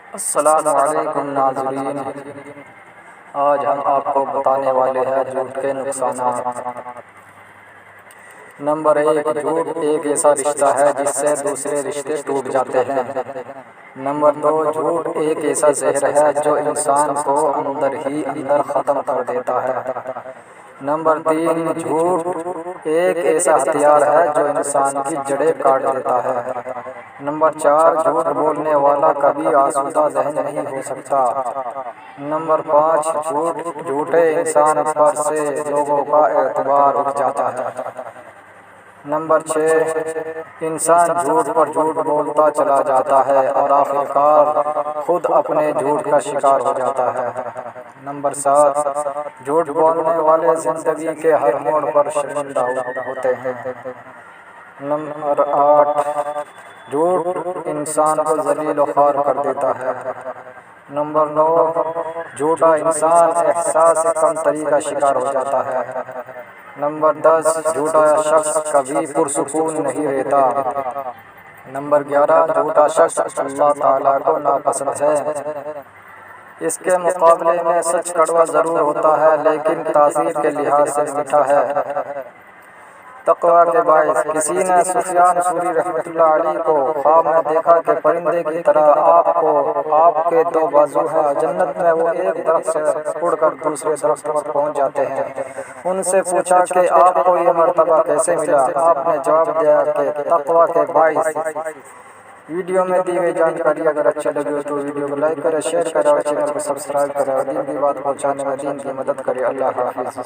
السلام علیکم ناظرین، آج ہم آپ کو بتانے والے ہیں جھوٹ کے نقصانات۔ نمبر 1، جھوٹ ایک ایسا رشتہ ہے جس سے دوسرے رشتے ٹوٹ جاتے ہیں۔ نمبر 2، جھوٹ ایک ایسا زہر ہے جو انسان کو اندر ہی اندر ختم کر دیتا ہے۔ نمبر 3، جھوٹ ایک ایسا ہتھیار ہے جو انسان کی جڑیں کاٹ دیتا ہے۔ نمبر 4، جھوٹ بولنے والا کبھی آسودہ ذہن نہیں ہو سکتا۔ نمبر 5، جھوٹے انسان پر سے لوگوں کا اعتبار اٹھ جاتا ہے۔ نمبر 6، انسان جھوٹ پر جھوٹ بولتا چلا جاتا ہے اور آخرکار خود اپنے جھوٹ کا شکار ہو جاتا ہے۔ نمبر 7، جھوٹ بولنے والے زندگی کے ہر موڑ پر شرمندہ ہوتے ہیں۔ نمبر 8، جھوٹ انسان کو ذلیل و خوار کر دیتا ہے۔ نمبر 9، جھوٹا انسان احساس کمتری کا شکار ہو جاتا ہے۔ نمبر 10، جھوٹا شخص کبھی پرسکون نہیں رہتا۔ نمبر 11، جھوٹا شخص اللہ تعالیٰ کو ناپسند ہے۔ اس کے مقابلے میں سچ کڑوا ضرور ہوتا ہے لیکن تاثیر کے لحاظ سے میٹھا ہے۔ تقویٰ کے باعث کسی نے سفیان ثوری رحمۃ اللہ علیہ کو خواب میں دیکھا کہ پرندے کی طرح آپ کے دو بازو ہیں، جنت میں وہ ایک درخت سے اڑ کر دوسرے درخت پر پہنچ جاتے ہیں۔ ان سے پوچھا کہ آپ کو یہ مرتبہ کیسے ملا؟ آپ نے جواب دیا کہ تقویٰ کے باعث۔ ویڈیو میں دی گئی جانکاری اگر اچھی لگی ہو تو ویڈیو کو لائک کریں، شیئر کریں اور چینل کو سبسکرائب کریں اور دین کی بات پہنچانے میں دین کی مدد کریں۔ اللہ حافظ۔